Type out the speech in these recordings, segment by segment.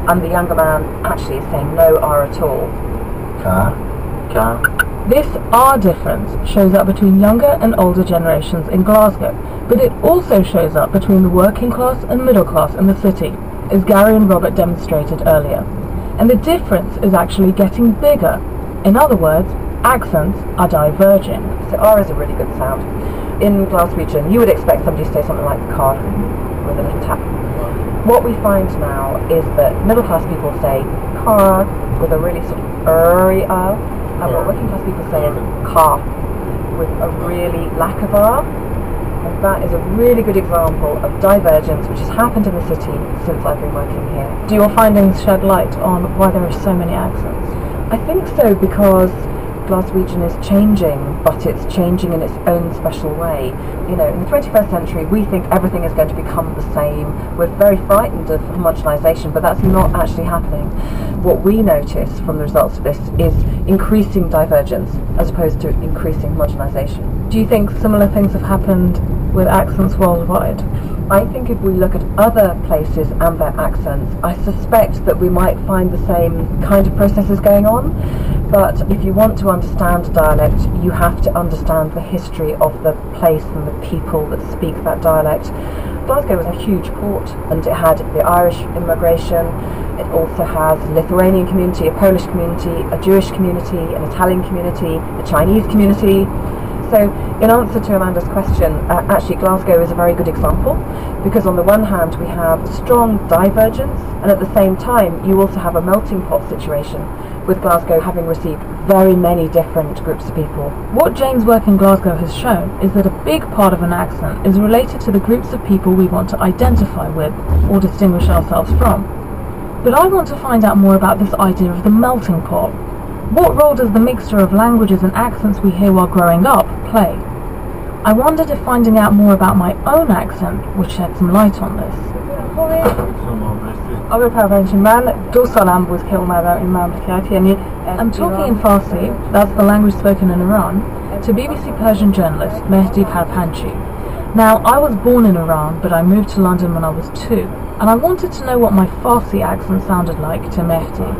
and the younger man actually is saying no R at all. Car. This R difference shows up between younger and older generations in Glasgow, but it also shows up between the working class and middle class in the city, as Gary and Robert demonstrated earlier. And the difference is actually getting bigger. In other words, accents are diverging. So R is a really good sound. In Glaswegian, you would expect somebody to say something like car with a little tap. What we find now is that middle class people say car with a really sort of R, and what working class people say is car with a really lack of R. And that is a really good example of divergence which has happened in the city since I've been working here. Do your findings shed light on why there are so many accents? I think so, because Glaswegian is changing, but it's changing in its own special way. You know, in the 21st century, we think everything is going to become the same. We're very frightened of homogenisation, but that's not actually happening. What we notice from the results of this is increasing divergence as opposed to increasing homogenisation. Do you think similar things have happened with accents worldwide? I think if we look at other places and their accents, I suspect that we might find the same kind of processes going on. But if you want to understand dialect, you have to understand the history of the place and the people that speak that dialect. Glasgow was a huge port, and it had the Irish immigration. It also has a Lithuanian community, a Polish community, a Jewish community, an Italian community, a Chinese community. So in answer to Amanda's question, actually Glasgow is a very good example, because on the one hand we have strong divergence, and at the same time you also have a melting pot situation, with Glasgow having received very many different groups of people. What Jane's work in Glasgow has shown is that a big part of an accent is related to the groups of people we want to identify with or distinguish ourselves from. But I want to find out more about this idea of the melting pot. What role does the mixture of languages and accents we hear while growing up play? I wondered if finding out more about my own accent would shed some light on this. I'm talking in Farsi, that's the language spoken in Iran, to BBC Persian journalist Mehdi Parpanchi. Now, I was born in Iran, but I moved to London when I was 2, and I wanted to know what my Farsi accent sounded like to Mehdi.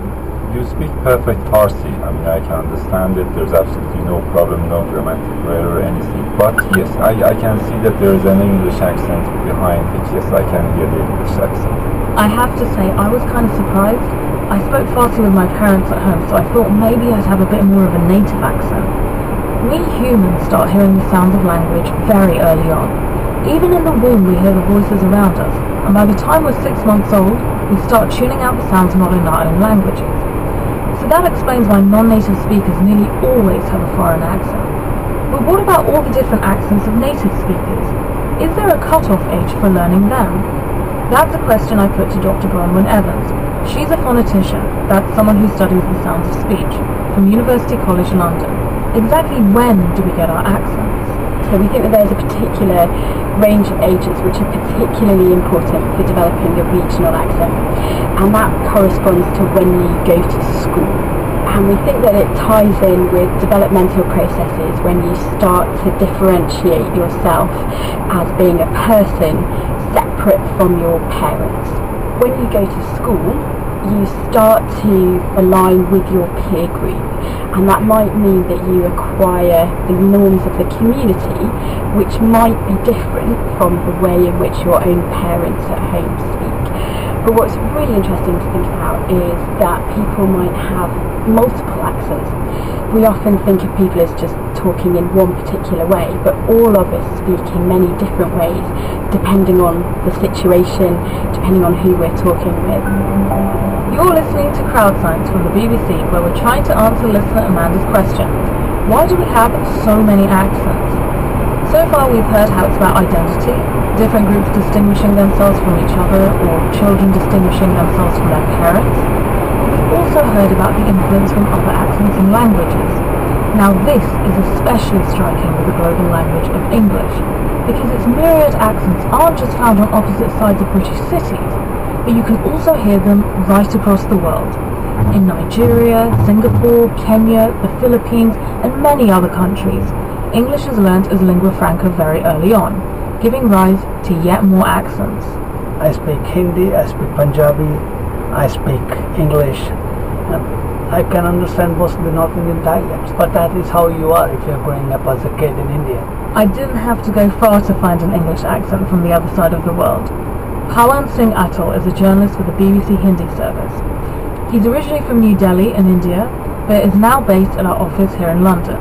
You speak perfect Farsi. I mean, I can understand it. There's absolutely no problem, no grammatic error or anything. But yes, I can see that there is an English accent behind it. Yes, I can hear the English accent. I have to say, I was kind of surprised. I spoke Farsi with my parents at home, so I thought maybe I'd have a bit more of a native accent. We humans start hearing the sounds of language very early on. Even in the womb we hear the voices around us, and by the time we're 6 months old, we start tuning out the sounds not in our own languages. So that explains why non-native speakers nearly always have a foreign accent. But what about all the different accents of native speakers? Is there a cut-off age for learning them? That's a question I put to Dr. Bronwyn Evans. She's a phonetician, that's someone who studies the sounds of speech, from University College London. Exactly when do we get our accents? So we think that there's a particular range of ages which are particularly important for developing a regional accent, and that corresponds to when you go to school. And we think that it ties in with developmental processes when you start to differentiate yourself as being a person separate from your parents. When you go to school, you start to align with your peer group, and that might mean that you acquire the norms of the community, which might be different from the way in which your own parents at home speak. But what's really interesting to think about is that people might have multiple accents. We often think of people as just talking in one particular way, but all of us speak in many different ways, depending on the situation, depending on who we're talking with. You're listening to Crowd Science from the BBC, where we're trying to answer listener Amanda's question. Why do we have so many accents? So far we've heard how it's about identity, different groups distinguishing themselves from each other, or children distinguishing themselves from their parents. We've also heard about the influence from other accents and languages. Now this is especially striking with the global language of English, because its myriad accents aren't just found on opposite sides of British cities, but you can also hear them right across the world. In Nigeria, Singapore, Kenya, the Philippines, and many other countries, English is learnt as lingua franca very early on, giving rise to yet more accents. I speak Hindi, I speak Punjabi, I speak English. I can understand most of the North Indian dialects, but that is how you are if you're growing up as a kid in India. I didn't have to go far to find an English accent from the other side of the world. Pawan Singh Atal is a journalist with the BBC Hindi service. He's originally from New Delhi in India, but is now based at our office here in London.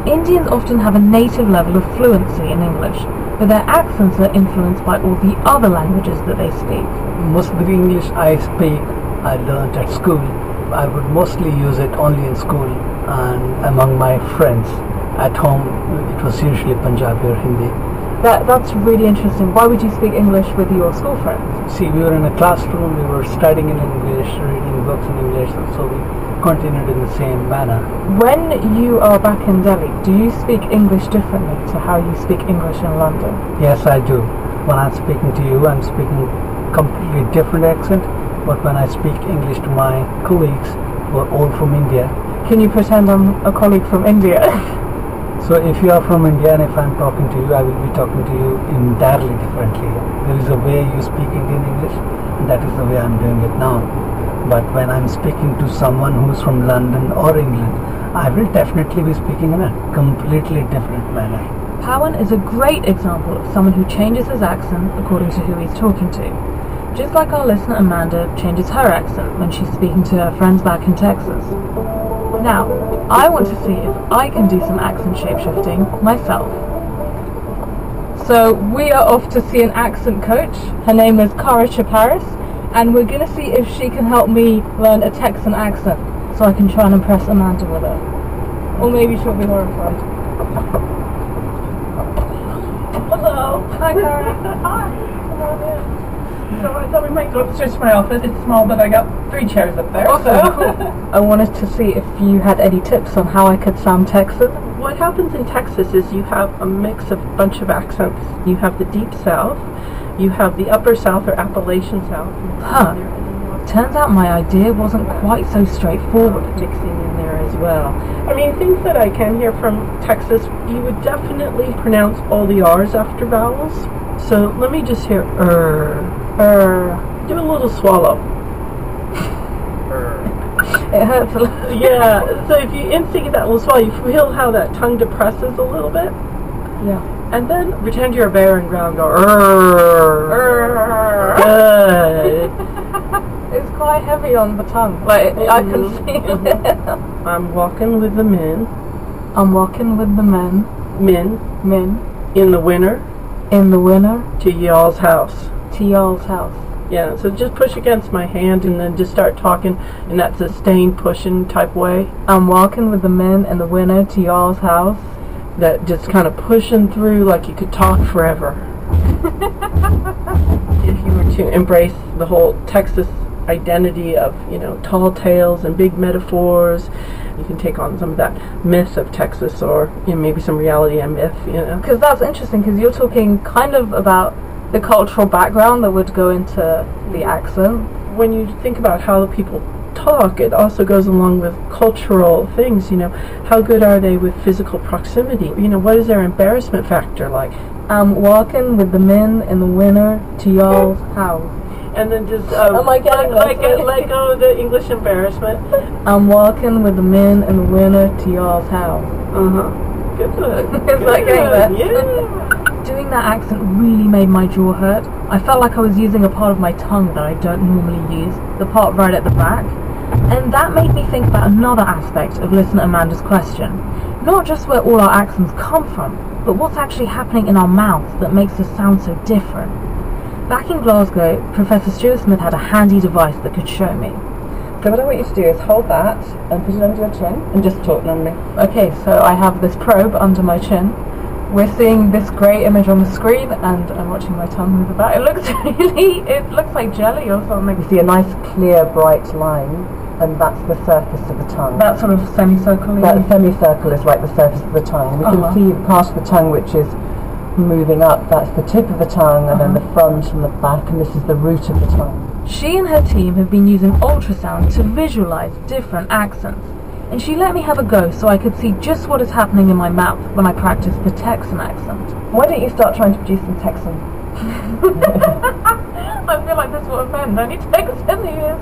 Indians often have a native level of fluency in English, but their accents are influenced by all the other languages that they speak. Most of the English I speak, I learned at school. I would mostly use it only in school and among my friends. At home, it was usually Punjabi or Hindi. That's really interesting. Why would you speak English with your school friends? See, we were in a classroom, we were studying in English, reading books in English, so we continued in the same manner. When you are back in Delhi, do you speak English differently to how you speak English in London? Yes, I do. When I'm speaking to you, I'm speaking completely different accent, but when I speak English to my colleagues who are all from India. Can you pretend I'm a colleague from India? So if you are from India and if I'm talking to you, I will be talking to you entirely differently. There is a way you speak Indian English, and that is the way I'm doing it now. But when I'm speaking to someone who's from London or England, I will definitely be speaking in a completely different manner. Pawan is a great example of someone who changes his accent according to who he's talking to. Just like our listener Amanda changes her accent when she's speaking to her friends back in Texas. Now, I want to see if I can do some accent shapeshifting myself. So we are off to see an accent coach. Her name is Cara Chaparis, and we're going to see if she can help me learn a Texan accent so I can try and impress Amanda with it. Or maybe she'll be horrified. Hello. Hi, Cara. Hi. Come on in. So I thought we might go upstairs to my office. It's small, but I got 3 chairs up there. So. I wanted to see if you had any tips on how I could sound Texan. What happens in Texas is you have a mix of a bunch of accents. You have the Deep South, you have the Upper South or Appalachian South. Huh. Turns out my idea wasn't quite so straightforward. Mixing in there as well. I mean, things that I can hear from Texas, you would definitely pronounce all the R's after vowels. So let me just hear do a little swallow. It hurts a little. Yeah, so if you instigate that little swallow, you feel how that tongue depresses a little bit. Yeah. And then pretend you're a bear and ground, go Good. It's quite heavy on the tongue. Like, I can feel it. I'm walking with the men. I'm walking with the men. Men. In the winter. In the winter. To y'all's house. To y'all's house. Yeah, so just push against my hand and then just start talking in that sustained pushing type way. I'm walking with the men in the winter to y'all's house. That just kind of pushing through like you could talk forever. If you were to embrace the whole Texas identity of, tall tales and big metaphors, you can take on some of that myth of Texas, or maybe some reality and myth, Because that's interesting, because you're talking kind of about the cultural background that would go into the accent. When you think about how people talk, it also goes along with cultural things. How good are they with physical proximity? What is their embarrassment factor like? I'm walking with the men in the winter to y'all's house. And then just let go of the English embarrassment. I'm walking with the men in the winter to y'all's house. Good. It's like getting there. Yeah. Doing that accent really made my jaw hurt. I felt like I was using a part of my tongue that I don't normally use, the part right at the back. And that made me think about another aspect of listener Amanda's question. Not just where all our accents come from, but what's actually happening in our mouths that makes us sound so different. Back in Glasgow, Professor Stuart Smith had a handy device that could show me. So what I want you to do is hold that and put it under your chin and just talk normally. Okay, so I have this probe under my chin. We're seeing this grey image on the screen, and I'm watching my tongue move about. It looks like jelly or something. You see a nice clear bright line, and that's the surface of the tongue. That sort of semicircle. That semicircle is like the surface of the tongue. We can see the part of the tongue which is moving up. That's the tip of the tongue, and then the front and the back, and this is the root of the tongue. She and her team have been using ultrasound to visualize different accents, and she let me have a go so I could see just what is happening in my mouth when I practice the Texan accent. Why don't you start trying to produce some Texan? I feel like this will offend any Texan ears.